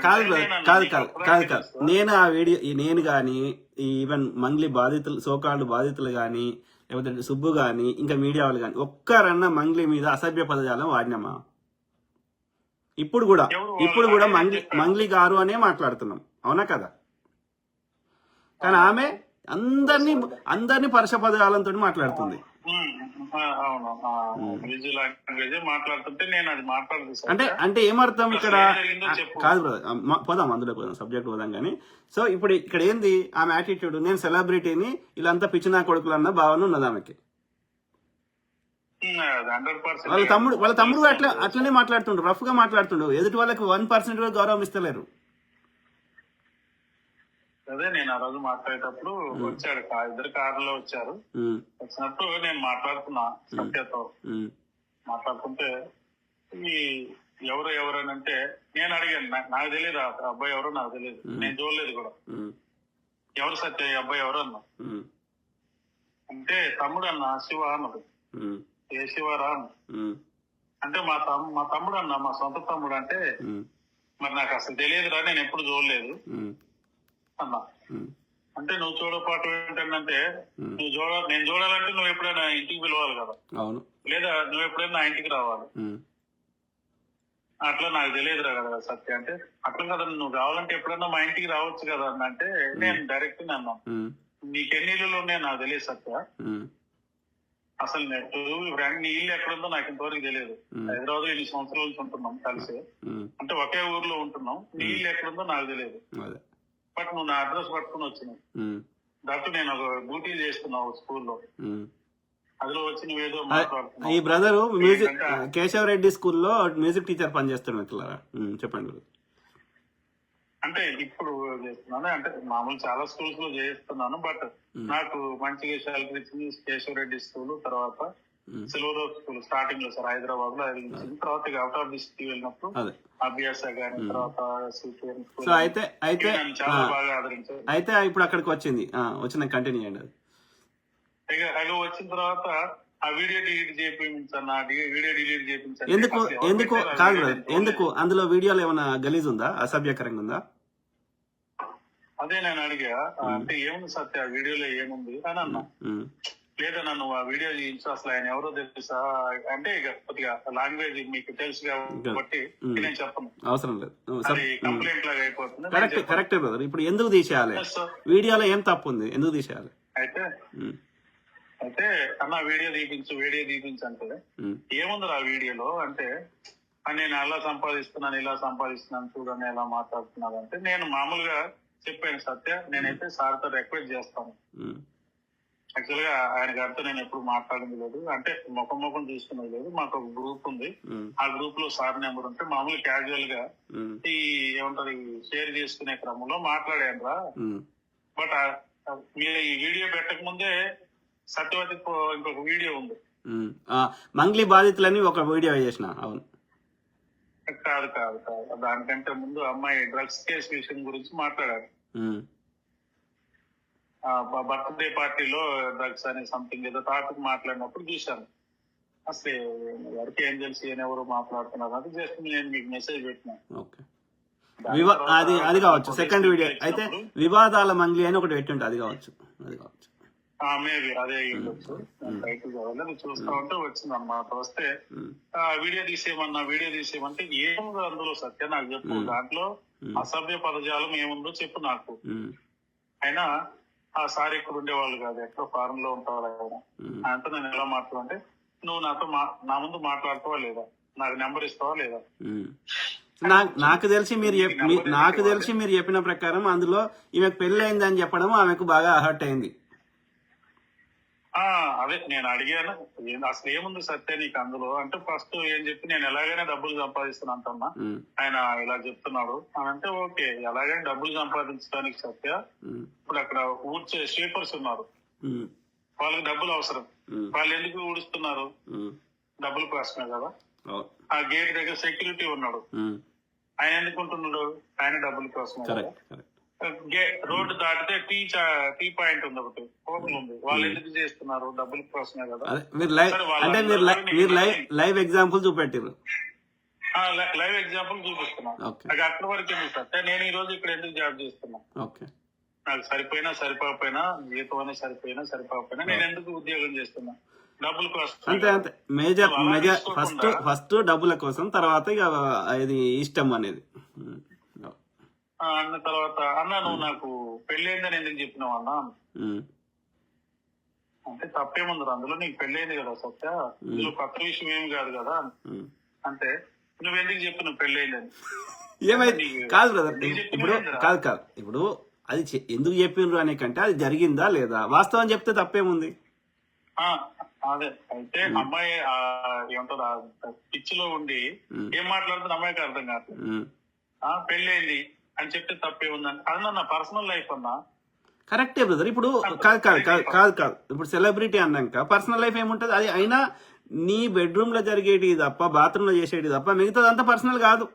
కాదు నేను ఆ వీడియో నేను కానీ ఈవెన్ మంగ్లీ బాధితులు సోకాళ్ళు బాధితులు కానీ లేకపోతే సుబ్బు కానీ ఇంకా మీడియా వాళ్ళు కానీ ఒక్కరన్నా మంగ్లీ మీద అసభ్య పదజాలం వాడినామా? ఇప్పుడు కూడా మంగ్లీ గారు అనే మాట్లాడుతున్నాం, అవునా కదా? కానీ ఆమె అందరినీ పరుష పదజాలంతో మాట్లాడుతుంది. అంటే ఏమర్థం ఇక్కడ? కాదు బ్రదర్, పోదాం అందులో పోదాం, సబ్జెక్ట్ పోదాం కానీ. సో ఇప్పుడు ఇక్కడ ఏంది ఆమె యాటిట్యూడ్? నేను సెలబ్రిటీని, వీళ్ళంతా పిచ్చినా కొడుకులు అన్న భావన ఉన్నది ఆమెకి. వాళ్ళ తమ్ముడు అట్లనే మాట్లాడుతుండ్రు, రఫ్ గా మాట్లాడుతుండ్రు, ఎదుటి వాళ్ళకి 1% కూడా గౌరవం ఇస్తలేరు. అదే నేను ఆ రోజు మాట్లాడేటప్పుడు వచ్చాడు, ఇద్దరు కారులో వచ్చారు. వచ్చినప్పుడు నేను మాట్లాడుతున్నా సత్యతో, మాట్లాడుతుంటే ఈ ఎవరని అంటే నేను అడిగాను, నాకు తెలియదు ఆ అబ్బాయి ఎవరో, నాకు తెలియదు, నేను చూడలేదు కూడా. ఎవరు సత్య ఈ అబ్బాయి ఎవరు అన్నా అంటే తమ్ముడు అన్న శివ అన్నది. ఏ శివరా అంటే మా తమ్ముడు అన్న, మా సొంత తమ్ముడు అంటే మరి నాకు అసలు తెలియదురా, నేను ఎప్పుడు చూడలేదు అన్నా. అంటే నువ్వు చూడపాటు ఏంటంటే నేను చూడాలంటే నువ్వు ఎప్పుడైనా ఇంటికి పిలవాలి కదా, లేదా నువ్వు ఎప్పుడైనా నా ఇంటికి రావాలి. అట్లా నాకు తెలియదురా కదా సత్య అంటే. అట్లా కదా, నువ్వు కావాలంటే ఎప్పుడైనా మా ఇంటికి రావచ్చు కదా అన్న అంటే నేను డైరెక్ట్ అన్నా, నీకెన్ని ఇల్లులు ఉన్నాయో నాకు తెలియదు సత్య, అసలు నీ ఇల్లు ఎక్కడుందో నాకు ఇంతవరకు తెలియదు. హైదరాబాద్ లో 8 సంవత్సరాల నుంచి ఉంటున్నాం కలిసి, అంటే ఒకే ఊర్లో ఉంటున్నాం, నీ ఇల్లు ఎక్కడుందో నాకు తెలియదు. బట్ నువ్వు నా అడ్రస్ పట్టుకుని వచ్చినావు, దాంట్లో నేను ఒక డ్యూటీ చేస్తున్నావు స్కూల్లో, అందులో వచ్చి నువ్వేదో మాట్లాడుతున్నావు. ఈ బ్రదర్ మ్యూజిక్ కేశవరెడ్డి స్కూల్లో మ్యూజిక్ టీచర్ పనిచేస్తాడు మిత్రులారా, చెప్పండి. అంటే ఇప్పుడు చేస్తున్నాను, అంటే మామూలు చాలా స్కూల్స్ లో చేస్తున్నాను, బట్ నాకు మంచిగా శాలరీ ఇచ్చింది కేశవరెడ్డి స్కూల్, తర్వాత సిల్వర్ స్కూల్ స్టార్టింగ్ లో సార్ హైదరాబాద్ లో అది ఇచ్చింది. తర్వాత అవుట్ ఆఫ్ డిస్ట్రిక్ట్ వెళ్ళినప్పుడు అభ్యాస గానీ, తర్వాత చాలా బాగా ఆదరించారు. అయితే ఇప్పుడు అక్కడికి వచ్చిన కంటిన్యూ చేయండి. అది వచ్చిన తర్వాత ఆ వీడియో డిలీట్ చేయించాను, వీడియో డిలీట్ చేయించాను. ఎందుకు కాదు బ్రదర్, ఎందుకు అందులో వీడియోలో ఏమైనా గలీజ్ ఉందా, అసభ్యకరంగా ఉందా? అదే నేను అడిగా, అంటే ఏముంది సత్య ఆ వీడియోలో ఏముంది అని అన్నా. లేదా నన్ను ఆ వీడియో చూపించు, అసలు ఆయన ఎవరో తెలుసా అంటే కొద్దిగా లాంగ్వేజ్ మీకు తెలుసు కాబట్టి నేను చెప్పను, అవసరం లేదు, అది కంప్లైంట్ లాగా అయిపోతుంది. Correct brother. ఇప్పుడు ఎందుకు తీసేయాలి? వీడియోలో ఏం తప్పు ఉంది, ఎందుకు తీసేయాలి? అయితే అన్న వీడియో తీపించు అంటే ఏముంది ఆ వీడియోలో అంటే నేను అలా సంపాదిస్తున్నాను ఇలా సంపాదిస్తున్నాను చూడని ఎలా మాట్లాడుతున్నాను అంటే నేను మామూలుగా చెప్పాను సత్య, నేనైతే సార్తో రిక్వెస్ట్ చేస్తాను. యాక్చువల్ గా ఆయన గారితో నేను ఎప్పుడు మాట్లాడింది లేదు, అంటే ముఖం చూసుకునేది లేదు. మాకు ఒక గ్రూప్ ఉంది, ఆ గ్రూప్ లో సార్ నెంబర్ ఉంటే మామూలు క్యాజువల్ గా ఈ ఏమంటారు షేర్ చేసుకునే క్రమంలో మాట్లాడాను రా. బట్ మీరు ఈ వీడియో పెట్టక ముందే సత్యవతి ఇంకొక వీడియో ఉంది, మంగ్లీ బాధితులని ఒక వీడియో చేసిన. అవును, కాదు దానికంటే ముందు అమ్మాయి డ్రగ్స్ కేసు విషయం గురించి మాట్లాడారు. బర్త్డే పార్టీలో డ్రగ్స్ అనే సంథింగ్ ఏదో టాపిక్ మాట్లాడినప్పుడు చూశాను. అసలు ఎవరికి ఏం తెలిసి ఎవరు మాట్లాడుతున్నారు అది జస్ట్ నేను మీకు మెసేజ్ పెట్టినాను. అది కావచ్చు సెకండ్ వీడియో అయితే వివాదాల మంగ్లీ అని ఒకటి పెట్టుంటే అది కావచ్చు. మేబీ అదే ఉండొచ్చు, టైటిల్ కావాలి చూస్తా ఉంటే వచ్చింది అన్నమాట. వస్తే వీడియో తీసేయమంటే ఏముందో అందులో సత్య నాకు చెప్పు, దాంట్లో అసభ్య పదజాలం ఏముందో చెప్పు నాకు. అయినా ఆ సార్ ఇక్కడ ఉండేవాళ్ళు కాదు, ఎక్కడో ఫారెన్ లో ఉంటారు ఆయన. ఆయనతో నేను ఎలా మాట్లాడంటే నువ్వు నా ముందు మాట్లాడతావా లేదా, నాకు నెంబర్ ఇస్తావా లేదా? నాకు తెలిసి మీరు చెప్పిన ప్రకారం అందులో ఈమెకు పెళ్లి అయిందని చెప్పడం ఆమెకు బాగా హర్ట్ అయింది. అదే నేను అడిగాను, అసలు ఏముంది సత్య నీకు అందులో అంటే ఫస్ట్ ఏం చెప్పి నేను ఎలాగైనా డబ్బులు సంపాదిస్తున్నా అంటున్నా, ఆయన ఇలా చెప్తున్నాడు అని అంటే ఓకే ఎలాగైనా డబ్బులు సంపాదించడానికి సత్య. ఇప్పుడు అక్కడ ఊడ్చే స్వీపర్స్ ఉన్నారు, వాళ్ళకి డబ్బులు అవసరం, వాళ్ళు ఎందుకు ఊడుస్తున్నారు? డబ్బుల కోసమే కదా. ఆ గేట్ దగ్గర సెక్యూరిటీ ఉన్నాడు, ఆయన ఎందుకు ఉంటున్నాడు? ఆయన డబ్బుల కోసమే కదా. రోడ్డు దాటితే టీ పాయింట్ ఉంది, ఒకటి హోటల్ ఉంది, వాళ్ళు ఎందుకు చేస్తున్నారు? డబ్బుల కోసమే కదా. మీరు లైవ్ ఎగ్జాంపుల్ చూపెట్టారు. లైవ్ ఎగ్జాంపుల్ చూపిస్తున్నా. ఓకే నాకు అక్కడి వరకు ఎందుకు సార్, నేను ఈ రోజు ఇక్కడ ఎందుకు జాబ్ చేస్తున్నా, ఓకే నాకు సరిపోయినా సరిపోకపోయినా, జీతం అనేది సరిపోయినా సరిపోకపోయినా నేను ఎందుకు ఉద్యోగం చేస్తున్నా, డబ్బుల కోసం. అంతే అంతే. మేజర్ ఫస్ట్ డబ్బుల కోసం, తర్వాత ఇక ఇది ఇష్టం అనేది. అన్న తర్వాత అన్న నువ్వు నాకు పెళ్ళైందని ఎందుకు చెప్పినావు అన్న అంటే, తప్పేముంది అందులో, నీకు పెళ్ళైంది కదా సత్య, ఇందులో కొత్త విషయం ఏమి కాదు కదా అంటే, నువ్వెందుకు చెప్పు నువ్వు పెళ్ళైందని. ఏమైంది కాదు బ్రదర్, ఇప్పుడు కాదు ఇప్పుడు అది ఎందుకు చెప్పిండ్రు అనే కంటే అది జరిగిందా లేదా, వాస్తవం చెప్తే తప్పేముంది. అదే అయితే అమ్మాయి ఏమంటారు పిచ్చిలో ఉండి ఏం మాట్లాడుతున్న అమ్మాయికి అర్థం కాదు. పెళ్ళైంది అని చెప్తే తప్పే ఉందని, అది నా పర్సనల్ లైఫ్ అన్నా. కరెక్టే బ్రదర్. ఇప్పుడు కాదు ఇప్పుడు సెలబ్రిటీ అన్నాక పర్సనల్ లైఫ్ ఏముంటది, అది అయినా నీ బెడ్రూమ్ లో జరిగేటి తప్ప, బాత్రూమ్ లో చేసేటి తప్ప, మిగతాదంతా పర్సనల్ కాదు.